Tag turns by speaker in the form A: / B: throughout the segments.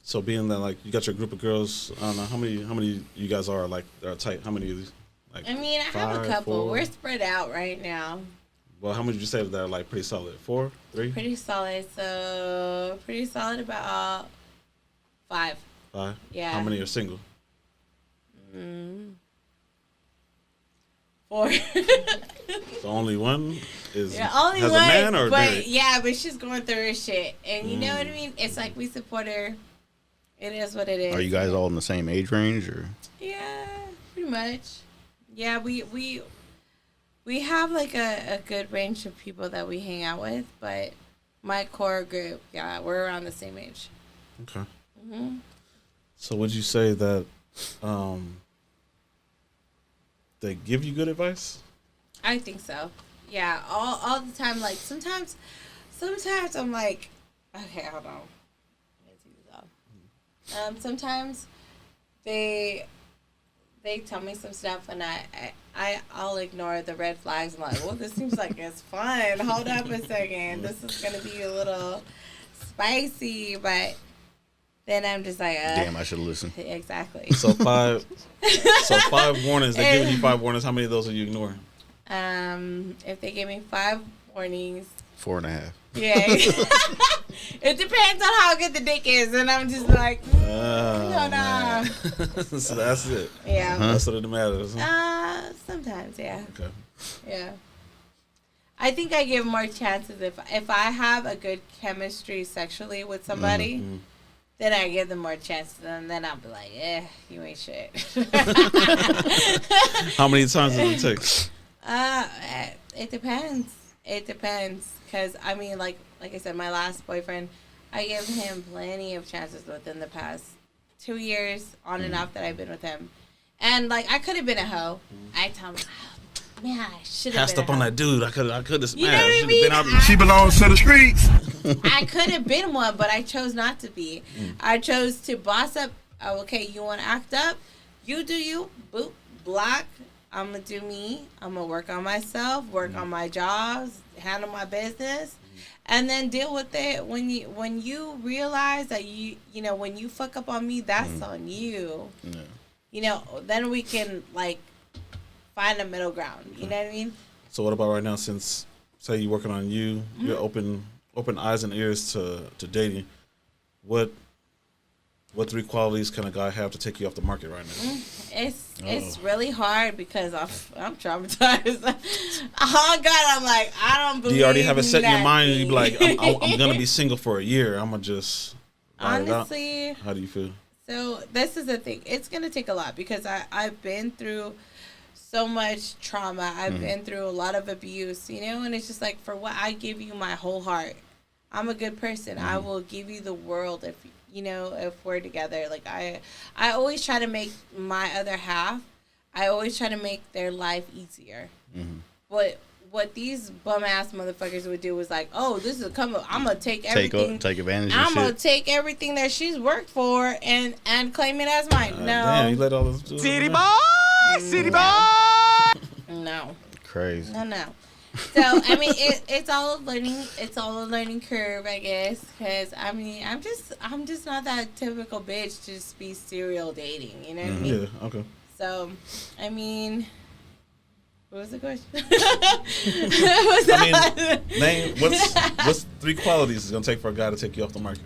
A: So being that like you got your group of girls, I don't know how many you guys are like that are tight. How many of these? Like
B: I mean, I have a couple.
A: 4?
B: We're spread out right now.
A: Well, how many would you say that are like pretty solid? 4, 3?
B: Pretty solid. So pretty solid about 5.
A: 5.
B: Yeah.
A: How many are single?
B: 4.
A: So only one has
B: only
A: a
B: one.
A: man or
B: but she's going through her shit, and you know what I mean. It's like we support her. It is what it is.
C: Are you guys all in the same age range, or?
B: Yeah, pretty much. Yeah, we have like a good range of people that we hang out with, but my core group, yeah, we're around the same age.
A: Okay. So would you say that they give you good advice?
B: I think so. Yeah, all the time. Like sometimes I'm like, okay, hold on. Let me take this off. Sometimes they tell me some stuff and I'll ignore the red flags. I'm like, well, this seems like it's fun. Hold up a second. This is gonna be a little spicy, but then I'm just like,
C: damn, I should have listened.
B: Exactly.
A: So 5 warnings. They're giving you 5 warnings. How many of those are you ignoring?
B: If they give me 5 warnings,
C: 4.5.
B: yeah. It depends on how good the dick is, and I'm just like, no.
A: So that's it.
B: Yeah.
A: That's what it matters.
B: Sometimes, yeah.
A: Okay.
B: Yeah. I think I give more chances if I have a good chemistry sexually with somebody. Then I give them more chances, and then I'll be like, you ain't shit.
A: How many times does it take?
B: It depends. It depends. Because, I mean, like I said, my last boyfriend, I gave him plenty of chances within the past 2 years on and off that I've been with him. And, like, I could have been a hoe. I tell him, man, I should have
A: Passed
B: been
A: up on that dude. I could have smashed.
B: You know what I mean?
D: She belongs to the streets.
B: I could have been one, but I chose not to be. I chose to boss up. Oh, okay, you want to act up? You do you. Boop. Block. I'm going to do me. I'm going to work on myself, work on my jobs, handle my business, and then deal with it. When you realize that when you fuck up on me, that's on you. Yeah. You know, then we can, like, find a middle ground. You know what I mean?
A: So what about right now, since, say, you're working on you, you're open eyes and ears to dating, what 3 qualities can a guy have to take you off the market right now?
B: It's really hard because I'm traumatized. Oh God, I'm like, I don't believe.
A: Do you already have it set in your mind and you be like, I'm gonna be single for a year. I'm gonna just
B: honestly.
A: How do you feel?
B: So this is the thing. It's gonna take a lot because I've been through so much trauma. I've been through a lot of abuse, and it's just like, for what I give you my whole heart. I'm a good person. I will give you the world if we're together. Like I always try to make my other half, I always try to make their life easier. But what these bum ass motherfuckers would do was like, oh, this is I'm gonna take everything,
C: take advantage of
B: I'm gonna
C: shit.
B: take everything that she's worked for and claim it as mine. No,
A: damn, you let all this
D: City boy, city boy.
B: No,
C: crazy.
B: No. So I mean, it's all a learning curve, I guess. Because I mean, I'm just not that typical bitch to just be serial dating. You know what I mean?
A: Yeah. Okay.
B: So, I mean, what was the question?
A: Name what's 3 qualities it's gonna take for a guy to take you off the market?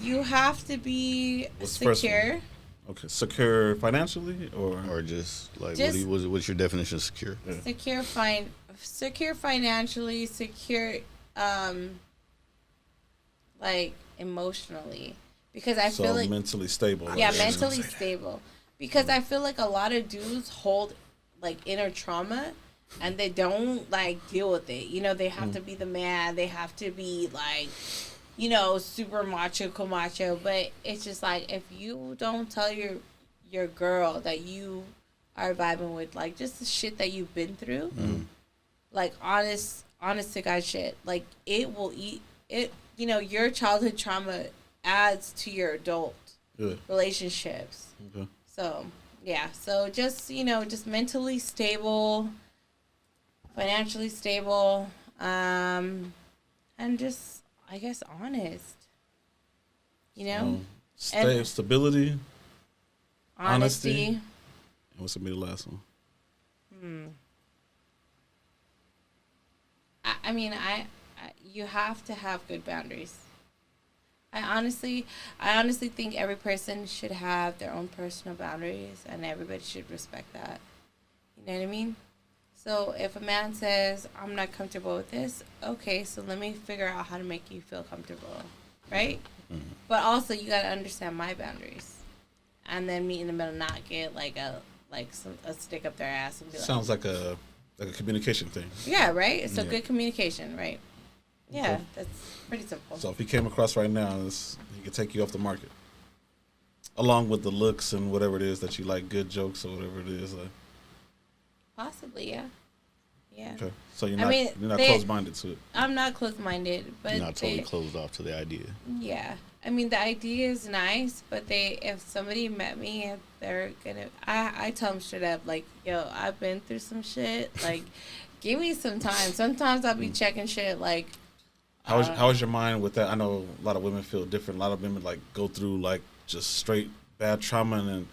B: You have to be
A: What's the first
B: secure.
A: one? Okay, secure financially or
C: just like what's your definition of secure?
A: Yeah.
B: Secure financially, secure like emotionally, because I feel like
A: mentally stable.
B: Yeah, mentally stable. Because I feel like a lot of dudes hold like inner trauma and they don't like deal with it. They have to be the man. They have to be like, super macho, comacho. But it's just like, if you don't tell your girl that you are vibing with, like, just the shit that you've been through, like honest to God shit, like it will eat it. Your childhood trauma adds to your adult relationships.
A: Okay.
B: So yeah, so just just mentally stable, financially stable, and just, I guess, honest.
A: Stability.
B: Honesty.
A: And what's gonna be the last one?
B: I mean, you have to have good boundaries. I honestly think every person should have their own personal boundaries, and everybody should respect that. You know what I mean? So if a man says, I'm not comfortable with this, okay, so let me figure out how to make you feel comfortable, right? Mm-hmm. But also, you got to understand my boundaries. And then meet in the middle, not get like a stick up their ass and be like...
A: Sounds like a communication thing.
B: Yeah, right? So good communication, right? Yeah,
A: Okay.
B: that's pretty simple.
A: So if he came across right now, he could take you off the market. Along with the looks and whatever it is that you like, good jokes or whatever it is.
B: Possibly, yeah. Yeah.
A: Okay. So you're not closed-minded to it.
B: I'm not closed-minded, but
C: you're not totally closed off to the idea.
B: Yeah. I mean, the idea is nice, but if somebody met me, they're gonna... I tell them straight up, like, yo, I've been through some shit. Like, give me some time. Sometimes I'll be checking shit, like...
A: How is your mind with that? I know a lot of women feel different. A lot of women, like, go through, like, just straight bad trauma, and then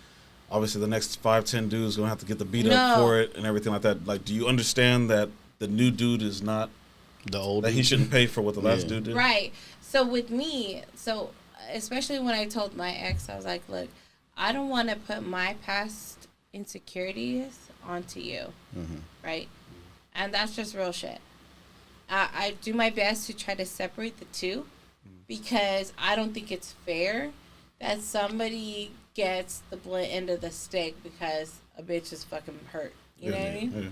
A: obviously the next 5-10 dudes going to have to get the beat up for it and everything like that. Like, do you understand that the new dude is not...
C: The old
A: that he shouldn't pay for what the last dude did?
B: Right. So with me... especially when I told my ex, I was like, look, I don't want to put my past insecurities onto you, right? And that's just real shit. I do my best to try to separate the two because I don't think it's fair that somebody gets the blunt end of the stick because a bitch is fucking hurt. You know what I mean? Yeah.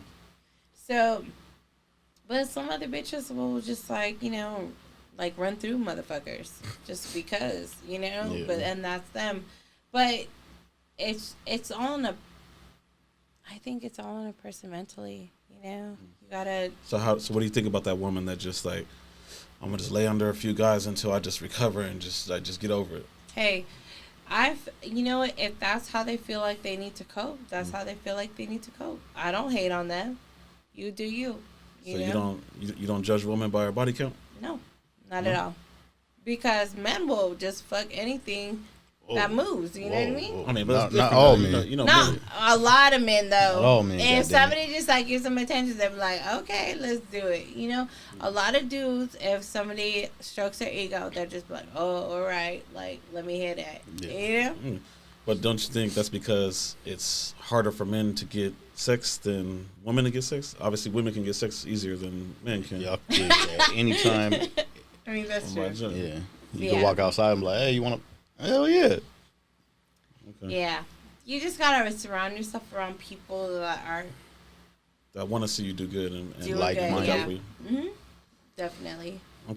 B: So, but some other bitches will just like, run through motherfuckers just because,
C: Yeah.
B: But and that's them. But it's all in I think it's all in a person mentally, You gotta. So
A: what do you think about that woman that just like, I'm gonna just lay under a few guys until I just recover and just get over it?
B: Hey, if that's how they feel like they need to cope, that's how they feel like they need to cope. I don't hate on them. You do you.
A: You don't judge women by her body count?
B: No. Not at all. Because men will just fuck anything that moves. You know what I mean?
A: Whoa. I mean, but
C: not all men.
B: Not a lot of men, though.
C: Not all men.
B: And if somebody just like gives them attention, they'll be like, okay, let's do it. A lot of dudes, if somebody strokes their ego, they're just like, oh, all right, like, let me hear that.
C: Yeah.
A: But don't you think that's because it's harder for men to get sex than women to get sex? Obviously, women can get sex easier than men can.
C: Yeah, at any time.
B: I mean, that's true.
C: Yeah. You can walk outside and be like, hey, you want to? Hell yeah.
A: Okay.
B: Yeah. You just got to surround yourself around people that
A: want to see you do good and
B: do
A: like
B: good,
A: look out for you.
B: Mm-hmm. Definitely.